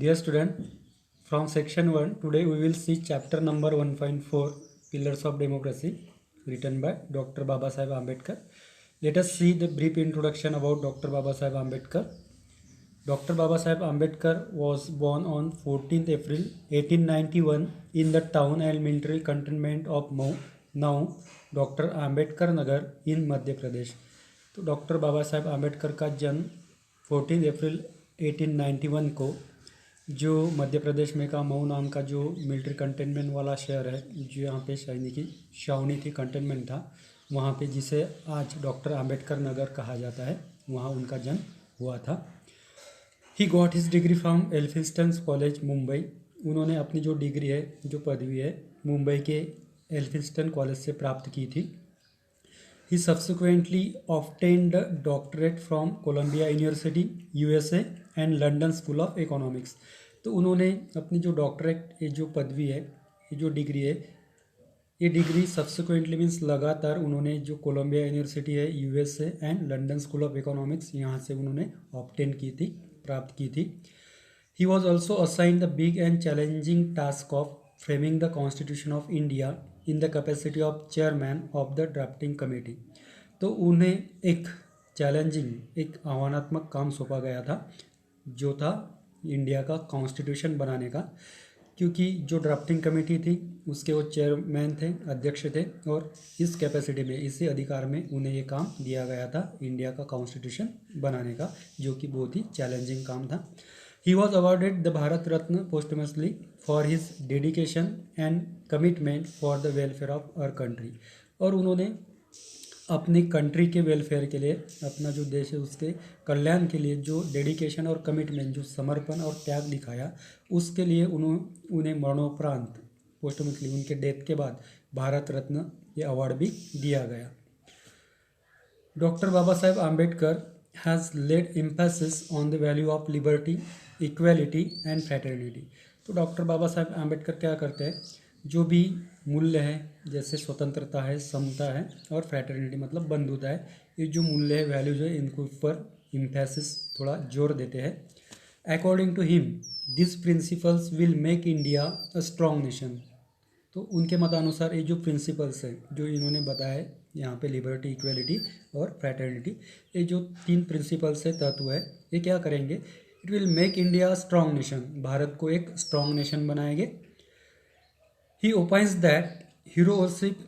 Dear student, from section 1, today we will see chapter number 1.4 Pillars of Democracy written by Dr. Baba Saheb Ambedkar. Let us see the brief introduction about Dr. Baba Saheb Ambedkar. Dr. Baba Saheb Ambedkar was born on 14th April 1891 in the town and military cantonment of Mau, now Dr. Ambedkar Nagar in Madhya Pradesh. तो doctor Baba Saheb Ambedkar का जन्म 14 अप्रैल 1891 को जो मध्य प्रदेश में का मऊ नाम का जो मिलिट्री कंटेनमेंट वाला शहर है, जो यहाँ पे सैनिकी छावनी थी, कंटेनमेंट था, वहाँ पे जिसे आज डॉक्टर आम्बेडकर नगर कहा जाता है, वहाँ उनका जन्म हुआ था। He got his degree from Elphinstone college Mumbai. उन्होंने अपनी जो डिग्री है, जो पदवी है, मुंबई के एल्फिंस्टन कॉलेज से प्राप्त की थी। He subsequently obtained a doctorate from Columbia University, USA and London School of Economics. तो उन्होंने अपनी जो डॉक्टरेट, ये जो पदवी है, ये जो डिग्री है, ये डिग्री सब्सिक्वेंटली मीन्स लगातार उन्होंने जो कोलंबिया यूनिवर्सिटी है USA and London school of economics, यहाँ से उन्होंने ऑब्टेन की थी, प्राप्त की थी। He was also assigned the big and challenging task of framing the Constitution of India in the capacity of chairman of the drafting committee. तो उन्हें एक चैलेंजिंग, एक आह्वानात्मक काम सौंपा गया था, जो था इंडिया का कॉन्स्टिट्यूशन बनाने का, क्योंकि जो ड्राफ्टिंग कमेटी थी उसके वो चेयरमैन थे, अध्यक्ष थे, और इस कैपेसिटी में, इसी अधिकार में उन्हें ये काम दिया गया था इंडिया का कॉन्स्टिट्यूशन बनाने का, जो कि बहुत ही चैलेंजिंग काम था। He was awarded the Bharat Ratna posthumously for his dedication and commitment for the welfare of our country. और उन्होंने अपनी कंट्री के वेलफेयर के लिए, अपना जो देश है उसके कल्याण के लिए जो डेडिकेशन और कमिटमेंट, जो समर्पण और त्याग दिखाया, उसके लिए उन्हें मरणोपरांत पोस्टुमसली, उनके डेथ के बाद भारत रत्न ये अवार्ड भी दिया गया। Doctor Baba Saheb Ambedkar has laid emphasis on the value of liberty, equality and fraternity. तो डॉक्टर बाबा साहेब आम्बेडकर क्या करते हैं, जो भी मूल्य है, जैसे स्वतंत्रता है, समता है और फ्रैटर्निटी मतलब बंधुता है, ये जो मूल्य है, वैल्यूज है, इनको ऊपर इम्फेसिस थोड़ा जोर देते हैं। According to him this principles will make India a strong nation. तो उनके मतानुसार ये जो प्रिंसिपल्स है, जो इन्होंने बताया यहाँ पे, लिबर्टी, इक्वलिटी और फ्रैटर्निटी, ये जो 3 प्रिंसिपल्स है, तत्व है, ये क्या करेंगे, it will make India strong nation, Bharat को एक स्ट्रॉन्ग नेशन बनाएंगे। He opines that hero worship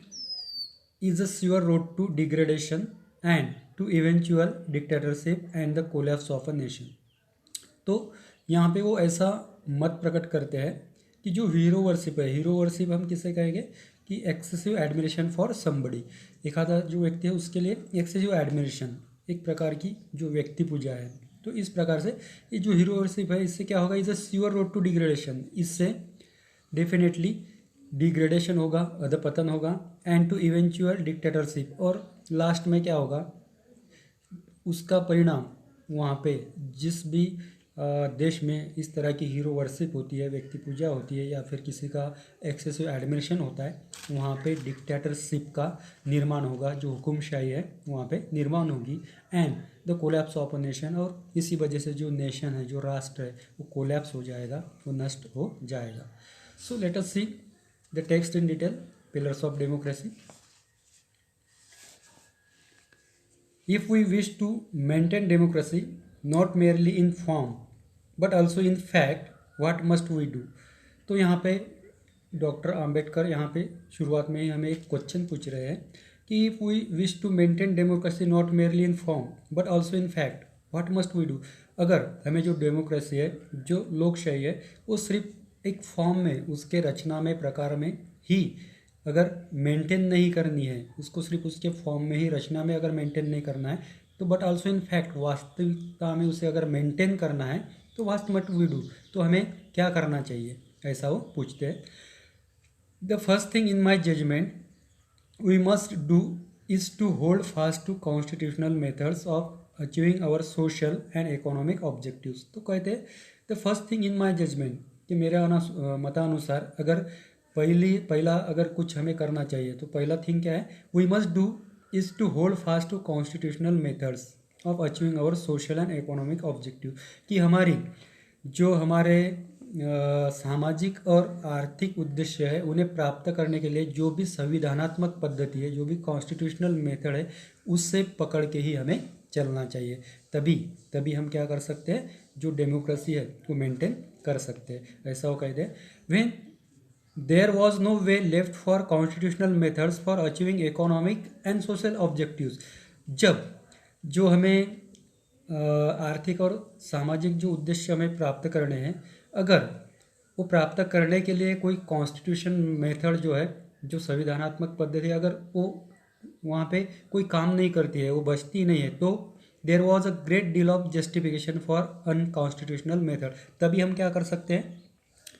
is a sure road to degradation and to eventual dictatorship and the collapse of a nation. तो यहाँ पे वो ऐसा मत प्रकट करते हैं कि जो हीरो वर्शिप है, हीरो वर्शिप हम किसे कहेंगे कि एक्सेसिव एडमिरेशन फॉर समबडी, एक आधा जो व्यक्ति है उसके लिए एक्सेसिव एडमिरेशन, एक प्रकार की जो व्यक्ति पूजा है। तो इस प्रकार से ये जो हीरो वर्शिप है, इससे क्या होगा, is a sure road to degradation, इससे डेफिनेटली डिग्रेडेशन होगा, अधपतन होगा, एंड टू इवेंचुअल डिक्टेटरशिप, और लास्ट में क्या होगा, उसका परिणाम वहाँ पे जिस भी देश में इस तरह की हीरो वर्शिप होती है, व्यक्ति पूजा होती है, या फिर किसी का एक्सेसिव एडमिरेशन होता है, वहाँ पे डिक्टेटरशिप का निर्माण होगा, जो हुकुमशाही है वहाँ पे निर्माण होगी, and the collapse of a nation, और इसी वजह से जो नेशन है, जो राष्ट्र है, वो कोलैप्स हो जाएगा, वो नष्ट हो जाएगा। So let us see the text in detail, pillars of democracy. If we wish to maintain democracy not merely in form but also in fact, what must we do? तो यहाँ पे डॉक्टर आम्बेडकर यहाँ पे शुरुआत में ही हमें एक क्वेश्चन पूछ रहे हैं कि if we wish to maintain democracy not merely in form but also in fact, what must we do? अगर हमें जो डेमोक्रेसी है, जो लोकशाही है, वो सिर्फ एक फॉर्म में, उसके रचना में, प्रकार में ही अगर मेंटेन नहीं करनी है, उसको सिर्फ उसके फॉर्म में ही, रचना में अगर मेंटेन नहीं करना है, तो बट आल्सो इन फैक्ट, वास्तविकता में उसे अगर मेंटेन करना है, तो व्हाट मस्ट वी डू, तो हमें क्या करना चाहिए, ऐसा वो पूछते हैं। The first thing in my judgment we must do is to hold fast to constitutional methods of achieving our social and economic objectives. तो कहते हैं the first thing in my judgment, कि मेरे मतानुसार अगर पहला अगर कुछ हमें करना चाहिए, तो पहला थिंग क्या है, we must do is to hold fast to constitutional methods of achieving our social and economic objective, कि हमारी जो हमारे सामाजिक और आर्थिक उद्देश्य है उन्हें प्राप्त करने के लिए जो भी संविधानात्मक पद्धति है, जो भी कॉन्स्टिट्यूशनल मेथड है, उससे पकड़ के ही हमें चलना चाहिए। तभी तभी हम क्या कर सकते हैं, जो डेमोक्रेसी है वो मेंटेन कर सकते हैं। ऐसा वो कहते हैं, when there was no way left for constitutional methods for achieving economic and social objectives. जब जो हमें आर्थिक और सामाजिक जो उद्देश्य हमें प्राप्त करने हैं, अगर वो प्राप्त करने के लिए कोई कॉन्स्टिट्यूशन मेथड जो है, जो संविधानात्मक पद्धति, अगर वो वहाँ पे कोई काम नहीं करती है, वो बचती नहीं है, तो there was a great deal of justification for unconstitutional method. तभी हम क्या कर सकते हैं,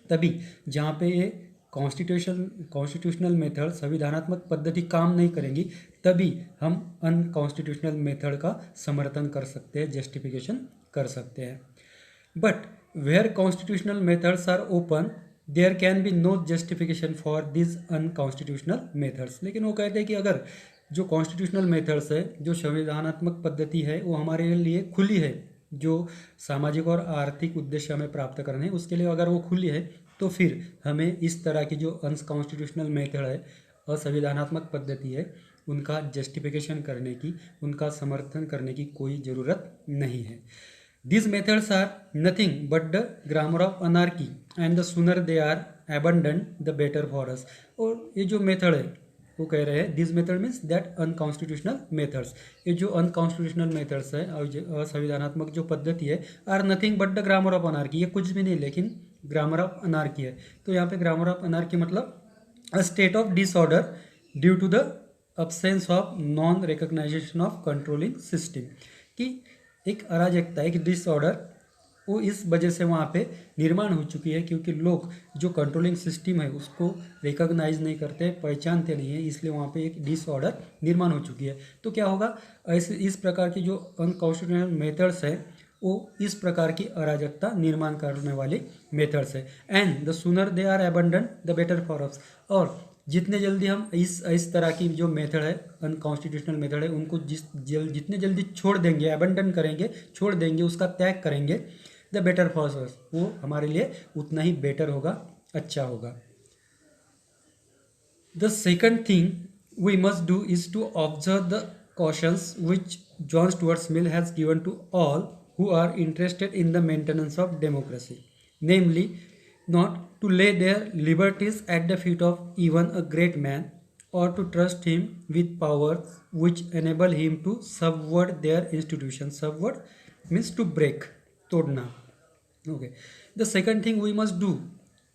तभी जहाँ पे ये कॉन्स्टिट्यूशनल मेथड, संविधानात्मक पद्धति काम नहीं करेंगी, तभी हम अनकॉन्स्टिट्यूशनल मेथड का समर्थन कर सकते हैं, जस्टिफिकेशन कर सकते हैं। But where constitutional methods are open there can be no justification for this unconstitutional methods. लेकिन वो कहते हैं कि अगर जो कॉन्स्टिट्यूशनल मेथड्स है, जो संविधानात्मक पद्धति है, वो हमारे लिए खुली है, जो सामाजिक और आर्थिक उद्देश्य हमें प्राप्त करने हैं उसके लिए अगर वो खुली है, तो फिर हमें इस तरह की जो अनकॉन्स्टिट्यूशनल मेथड है, असंविधानात्मक पद्धति है, उनका जस्टिफिकेशन करने की, उनका समर्थन करने की कोई ज़रूरत नहीं है। These methods are nothing but the grammar of anarchy and the sooner they are abandoned the better for us। और ये जो मेथड है वो कह रहे हैं, this method means that unconstitutional methods, ये जो अनकॉन्स्टिट्यूशनल मेथड्स है और असंविधानात्मक जो पद्धति है, are nothing but the grammar of anarchy, ये कुछ भी नहीं लेकिन ग्रामर ऑफ अनार्की है। तो यहाँ पे ग्रामर ऑफ अनार्की मतलब a state of disorder due to the absence of non recognization of controlling system, कि एक अराजकता, एक डिसऑर्डर वो इस वजह से वहाँ पे निर्माण हो चुकी है, क्योंकि लोग जो कंट्रोलिंग सिस्टम है उसको रिकॉग्नाइज नहीं करते, पहचानते नहीं है, इसलिए वहाँ पे एक डिसऑर्डर निर्माण हो चुकी है। तो क्या होगा, ऐसे इस प्रकार की जो अनकॉन्स्टिट्यूशनल मेथड्स है वो इस प्रकार की अराजकता निर्माण करने वाले मेथड्स है। And the sooner they are abandon the better for us, और जितने जल्दी हम इस तरह की जो मेथड है, अनकॉन्स्टिट्यूशनल मेथड है, उनको जितने जल्दी छोड़ देंगे, अबंडन करेंगे, छोड़ देंगे, उसका त्याग करेंगे, द बेटर फॉर अस, वो हमारे लिए उतना ही बेटर होगा, अच्छा होगा। The second thing we must do is to observe the cautions which John Stuart Mill has given to all who are interested in the maintenance of democracy, namely, not to lay their liberties at the feet of even a great man, or to trust him with powers which enable him to subvert their institutions. Subvert means to break, todna. Okay. The second thing we must do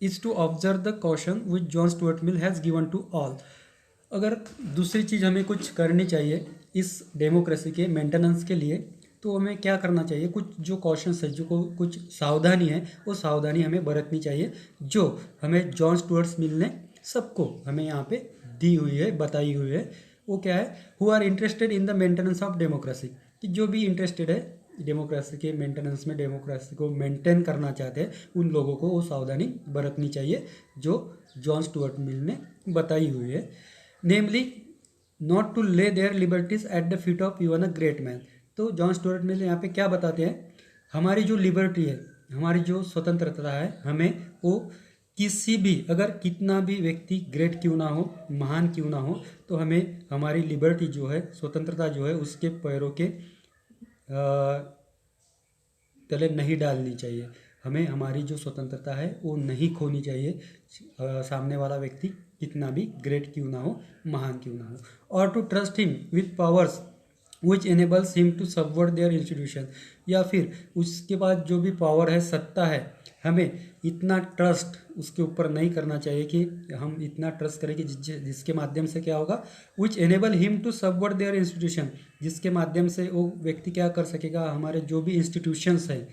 is to observe the caution which John Stuart Mill has given to all. अगर दूसरी चीज़ हमें कुछ करनी चाहिए इस democracy के maintenance के लिए, तो हमें क्या करना चाहिए, कुछ जो कॉशंस है, जो कुछ सावधानी है, वो सावधानी हमें बरतनी चाहिए, जो हमें जॉन स्टुअर्ट मिल ने सबको हमें यहाँ पे दी हुई है, बताई हुई है। वो क्या है, who are interested in the maintenance of democracy, कि जो भी इंटरेस्टेड है डेमोक्रेसी के मेंटेनेंस में, डेमोक्रेसी को मेंटेन करना चाहते हैं, उन लोगों को वो सावधानी बरतनी चाहिए जो जॉन स्टुअर्ट मिल ने बताई हुई है। Namely not to lay their liberties at the feet of even a great man. तो जॉन स्टुअर्ट मिल यहाँ पे क्या बताते हैं, हमारी जो लिबर्टी है, हमारी जो स्वतंत्रता है, हमें वो किसी भी, अगर कितना भी व्यक्ति ग्रेट क्यों ना हो, महान क्यों ना हो, तो हमें हमारी लिबर्टी जो है, स्वतंत्रता जो है, उसके पैरों के तले नहीं डालनी चाहिए। हमें हमारी जो स्वतंत्रता है वो नहीं खोनी चाहिए, सामने वाला व्यक्ति कितना भी ग्रेट क्यों ना हो, महान क्यों ना हो। और to trust him with powers which enables him to subvert their institution, या फिर उसके बाद जो भी पावर है, सत्ता है, हमें इतना ट्रस्ट उसके ऊपर नहीं करना चाहिए कि हम इतना ट्रस्ट करें कि जिसके माध्यम से क्या होगा, which enable him to subvert their institution, जिसके माध्यम से वो व्यक्ति क्या कर सकेगा, हमारे जो भी इंस्टीट्यूशंस हैं,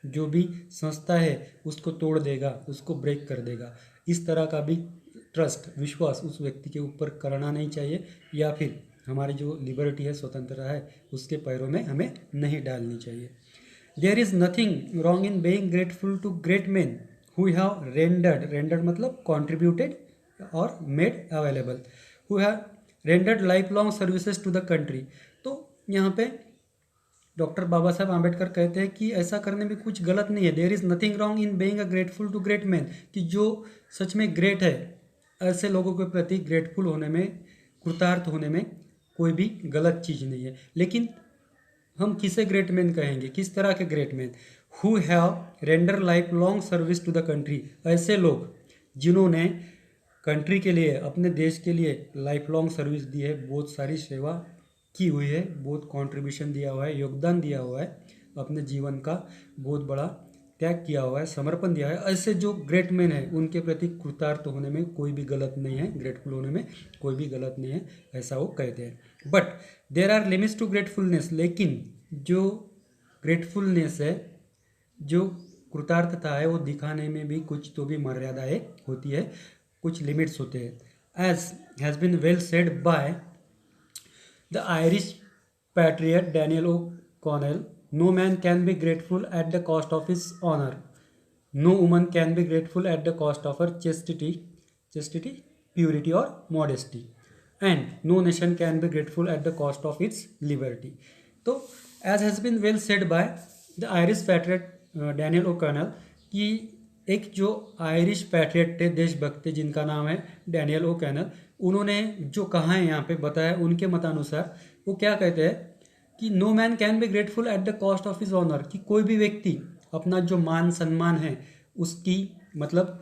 जो भी संस्था है, उसको तोड़ देगा, उसको ब्रेक कर देगा। इस तरह का भी ट्रस्ट, विश्वास उस व्यक्ति के ऊपर करना नहीं चाहिए, या फिर हमारी जो लिबर्टी है, स्वतंत्रता है, उसके पैरों में हमें नहीं डालनी चाहिए। There is nothing wrong in being grateful to great man who have rendered मतलब कॉन्ट्रीब्यूटेड और made available, who have rendered life long services to the country. तो यहाँ पे डॉक्टर बाबा साहब आम्बेडकर कहते हैं कि ऐसा करने में कुछ गलत नहीं है, there is nothing wrong in being a grateful to great man, कि जो सच में ग्रेट है ऐसे लोगों के प्रति ग्रेटफुल होने में, कृतार्थ होने में कोई भी गलत चीज़ नहीं है। लेकिन हम किसे ग्रेट मैन कहेंगे, किस तरह के great man? Who have render life long service to the country, ऐसे लोग जिन्होंने कंट्री के लिए, अपने देश के लिए लाइफ लॉन्ग सर्विस दी है, बहुत सारी सेवा की हुई है, बहुत कंट्रीब्यूशन दिया हुआ है, योगदान दिया हुआ है, अपने जीवन का बहुत बड़ा त्याग किया हुआ है, समर्पण दिया है। ऐसे जो ग्रेट मैन है उनके प्रति कृतार्थ होने में कोई भी गलत नहीं है, ग्रेटफुल होने में कोई भी गलत नहीं है, ऐसा वो कहते हैं। But there are limits to gratefulness, लेकिन जो ग्रेटफुलनेस है, जो कृतार्थता है, वो दिखाने में भी कुछ तो भी मर्यादाएं होती है, कुछ लिमिट्स होते हैं। As has been well said by the Irish patriot Daniel O'Connell, no man can be grateful at the cost of his honour, no woman can be grateful at the cost of her chastity, purity और modesty, and no nation can be grateful at the cost of its liberty. तो as has been well said by the Irish patriot Daniel O'Connell, कि एक जो Irish patriot थे, देशभक्त थे, जिनका नाम है डैनियल ओ कैनल, उन्होंने जो कहा है यहाँ पे बताया, उनके मतानुसार वो क्या कहते हैं कि no man can be grateful at the cost of his honour, कि कोई भी व्यक्ति अपना जो मान सम्मान है उसकी मतलब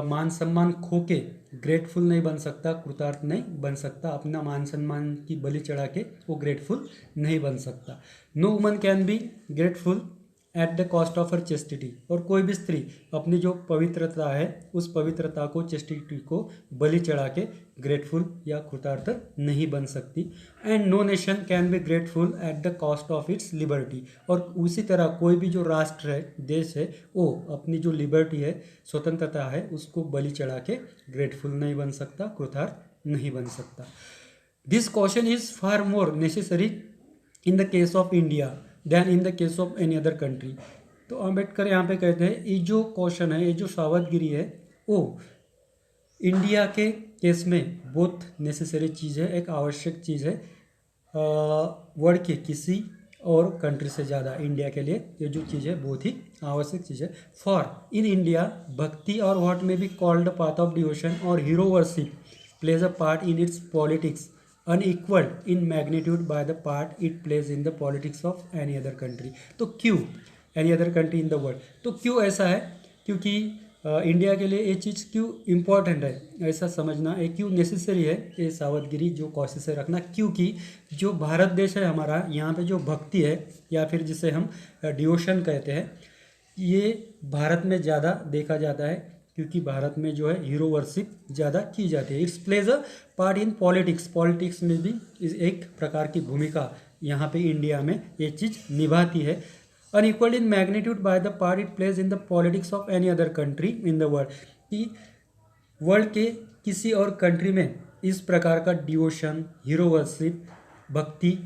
मान सम्मान खो के ग्रेटफुल नहीं बन सकता, कृतार्थ नहीं बन सकता, अपना मान सम्मान की बलि चढ़ा के वो ग्रेटफुल नहीं बन सकता। No woman can be grateful at the cost of her chastity, और कोई भी स्त्री अपनी जो पवित्रता है उस पवित्रता को, चेस्टिटी को बलि चढ़ा के ग्रेटफुल या कृतार्थ नहीं बन सकती। And no nation can be grateful at the cost of its liberty, और उसी तरह कोई भी जो राष्ट्र है, देश है, वो अपनी जो लिबर्टी है, स्वतंत्रता है, उसको बलि चढ़ा के ग्रेटफुल नहीं बन सकता, कृतार्थ नहीं बन सकता। This question is far more necessary in the case of India than in the case of any other country. तो अम्बेडकर यहाँ पे कहते हैं ये जो क्वेश्चन है, ये जो सावधगिरी है, वो इंडिया के केस में बहुत नेसेसरी चीज़ है, एक आवश्यक चीज़ है वर्ल्ड के किसी और कंट्री से ज़्यादा। इंडिया के लिए ये जो चीज़ है बहुत ही आवश्यक चीज़ है। फॉर इन इंडिया भक्ति और what may be called path of devotion और hero worship plays a part in its politics unequaled in magnitude by the part it plays in the politics of any other country। तो क्यों any other country in the world, तो क्यों ऐसा है? क्योंकि India के लिए ये चीज़ क्यों इम्पोर्टेंट है ऐसा समझना, ये क्यों नेसेसरी है, ये सावधगिरी जो कोशिश है रखना। क्योंकि जो भारत देश है हमारा, यहाँ पे जो भक्ति है या फिर जिसे हम डिवोशन कहते हैं, ये भारत में ज़्यादा देखा जाता है, क्योंकि भारत में जो है हीरो वर्शिप ज़्यादा की जाती है। It's plays a part in politics, politics में भी एक प्रकार की भूमिका यहाँ पे इंडिया में ये चीज़ निभाती है। Unequal in magnitude by the part it plays in the politics of any other country in the world, कि वर्ल्ड के किसी और कंट्री में इस प्रकार का डिवोशन, हीरो वर्शिप, भक्ति,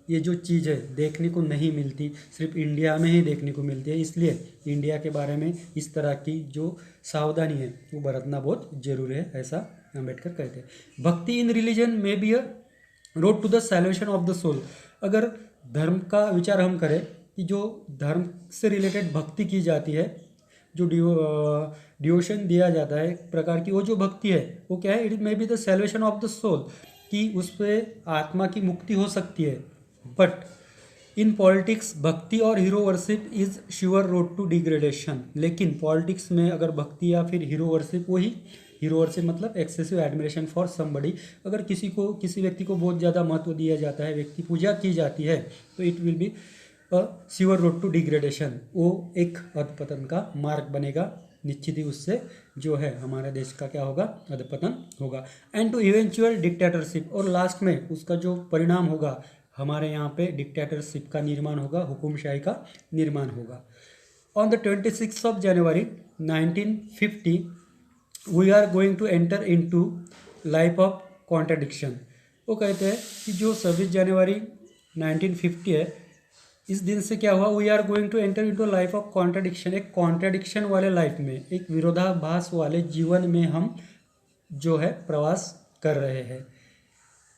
ये जो चीज़ है देखने को नहीं मिलती, सिर्फ इंडिया में ही देखने को मिलती है। इसलिए इंडिया के बारे में इस तरह की जो सावधानी है वो बरतना बहुत जरूरी है, ऐसा अम्बेडकर कहते हैं। Bhakti in religion may be a road to the salvation of the soul. अगर धर्म का विचार हम करें कि जो धर्म से रिलेटेड भक्ति की जाती है, जो डिवोशन दिया जाता है एक प्रकार की, वो जो भक्ति है वो क्या है, it may be the salvation of the soul, कि उस पर आत्मा की मुक्ति हो सकती है। बट इन पॉलिटिक्स भक्ति और hero worship is sure road to degradation. लेकिन पॉलिटिक्स में अगर भक्ति या फिर हीरो वर्शिप, वही हीरो वर्शिप मतलब एक्सेसिव एडमिरेशन फॉर समबडी, अगर किसी व्यक्ति को बहुत ज़्यादा महत्व दिया जाता है, व्यक्ति पूजा की जाती है, तो it will be a sure road to degradation, वो एक अधपतन का मार्ग बनेगा, निश्चित ही उससे जो है हमारे देश का क्या होगा, अधपतन होगा। एंड टू इवेंचुअल डिक्टेटरशिप, और लास्ट में उसका जो परिणाम होगा हमारे यहाँ पे डिक्टेटरशिप का निर्माण होगा, हुकुमशाही का निर्माण होगा। On the 26th of January 1950 we are going to enter into life of contradiction. वो कहते हैं कि जो 26 जनवरी 1950 है, इस दिन से क्या हुआ, we are going to enter into life of contradiction, एक कॉन्ट्राडिक्शन वाले लाइफ में, एक विरोधाभास वाले जीवन में हम जो है प्रवास कर रहे हैं।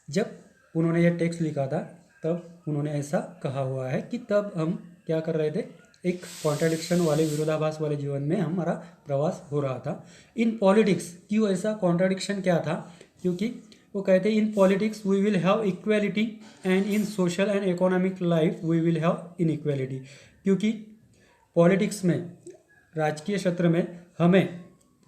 जब उन्होंने ये टेक्स्ट लिखा था तब उन्होंने ऐसा कहा हुआ है कि तब हम क्या कर रहे थे, एक कॉन्ट्राडिक्शन वाले, विरोधाभास वाले जीवन में हमारा प्रवास हो रहा था। इन पॉलिटिक्स, क्यों ऐसा कॉन्ट्राडिक्शन क्या था, क्योंकि वो कहते हैं in politics we will have equality and in social and economic life we will have inequality. क्योंकि पॉलिटिक्स में, राजकीय क्षेत्र में हमें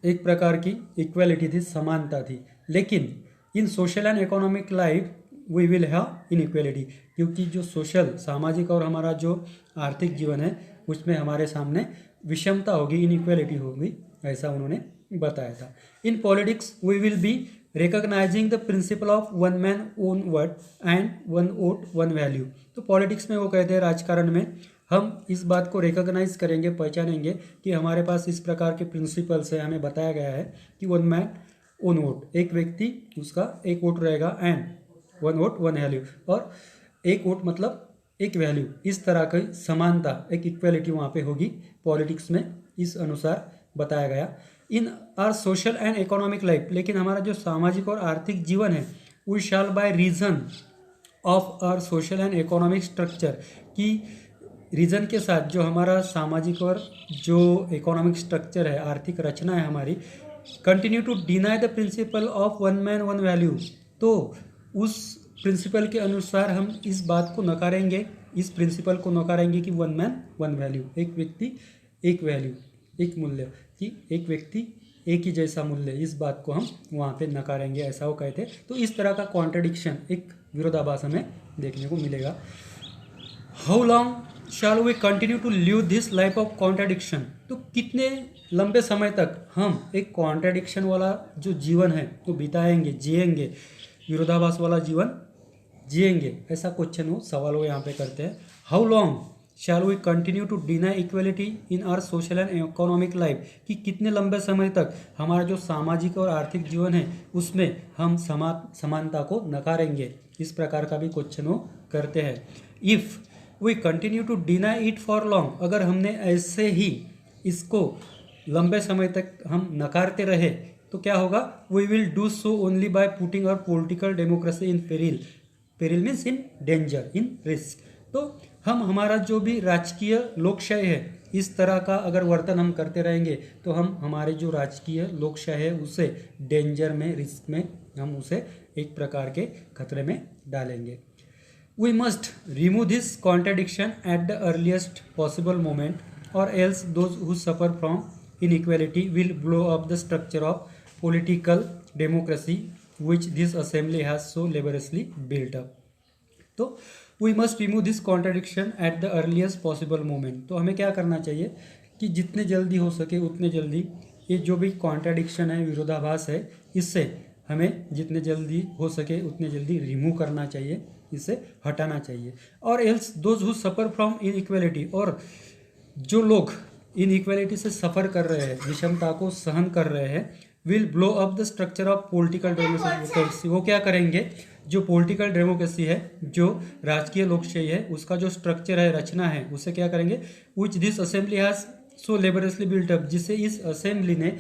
एक प्रकार की इक्वेलिटी थी, समानता थी, लेकिन in social and economic life we will have inequality, क्योंकि जो सोशल, सामाजिक और हमारा जो आर्थिक जीवन है उसमें हमारे सामने विषमता होगी, इनइक्वेलिटी होगी, ऐसा उन्होंने बताया था। In politics we will be recognizing the principle of one man one vote and one vote one value. तो पॉलिटिक्स में वो कहते हैं, राजकारण में हम इस बात को रिकॉग्नाइज करेंगे, पहचानेंगे कि हमारे पास इस प्रकार के प्रिंसिपल्स है, हमें बताया गया है कि वन मैन ओन वोट, एक व्यक्ति उसका एक वोट रहेगा, and one vote one value, और एक वोट मतलब एक वैल्यू, इस तरह की समानता, एक इक्वेलिटी वहाँ पे होगी पॉलिटिक्स में, इस अनुसार बताया गया। In our social and economic life, लेकिन हमारा जो सामाजिक और आर्थिक जीवन है we shall by reason of our social and economic structure, की रीजन के साथ जो हमारा सामाजिक और जो इकोनॉमिक स्ट्रक्चर है, आर्थिक रचना है हमारी, continue to deny the principle of one man one value, तो उस प्रिंसिपल के अनुसार हम इस बात को नकारेंगे, इस प्रिंसिपल को नकारेंगे कि वन मैन वन वैल्यू, एक व्यक्ति एक वैल्यू, एक मूल्य, कि एक व्यक्ति एक ही जैसा मूल्य, इस बात को हम वहाँ पे नकारेंगे, ऐसा वो कहते। तो इस तरह का कॉन्ट्रडिक्शन, एक विरोधाभास हमें देखने को मिलेगा। How long shall we continue to live this life of contradiction, तो कितने लंबे समय तक हम एक कॉन्ट्रडिक्शन वाला जो जीवन है वो बिताएंगे, जिएंगे, विरोधाभास वाला जीवन जिएंगे, ऐसा क्वेश्चन वो सवाल वो यहाँ पे करते हैं। How long shall we continue to deny equality in our social and economic life, कि कितने लंबे समय तक हमारा जो सामाजिक और आर्थिक जीवन है उसमें हम समानता को नकारेंगे, इस प्रकार का भी क्वेश्चन वो करते हैं। If we continue to deny it for long, अगर हमने ऐसे ही इसको लंबे समय तक हम नकारते रहे तो क्या होगा, we will do so only by putting our political democracy in peril, peril means in danger, in risk. तो हम हमारा जो भी राजकीय लोकशाही है, इस तरह का अगर वर्तन हम करते रहेंगे तो हम हमारे जो राजकीय लोकशाही है उसे डेंजर में, रिस्क में, हम उसे एक प्रकार के खतरे में डालेंगे। We must remove this contradiction at the earliest possible moment, और else those who suffer from inequality will blow up the structure of political democracy which this assembly has so laboriously built up। तो we must remove this contradiction at the earliest possible moment। तो हमें क्या करना चाहिए कि जितने जल्दी हो सके उतने जल्दी ये जो भी कॉन्ट्राडिक्शन है, विरोधाभास है, इससे हमें जितने जल्दी हो सके उतने जल्दी रिमूव करना चाहिए, इसे हटाना चाहिए। और else those who suffer from inequality, और जो लोग इनइक्वालिटी से सफ़र कर रहे हैं, विषमता को सहन कर रहे हैं, will blow up the structure of political democracy, वो क्या करेंगे, जो पॉलिटिकल डेमोक्रेसी है, जो राजकीय लोकशाही है, उसका जो स्ट्रक्चर है, रचना है, उसे क्या करेंगे, which this assembly has so लेबरसली built up, जिसे इस असेंबली ने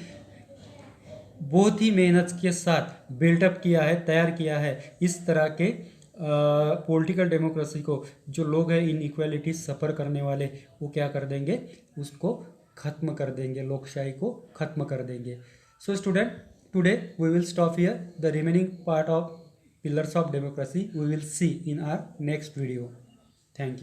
बहुत ही मेहनत के साथ बिल्टअप किया है, तैयार किया है, इस तरह के पॉलिटिकल डेमोक्रेसी को जो लोग हैं इनइक्वालिटी सफ़र करने वाले, वो क्या कर देंगे, उसको खत्म कर देंगे, लोकशाही को खत्म कर देंगे। So student, today we will stop here. The remaining part of Pillars of Democracy we will see in our next video.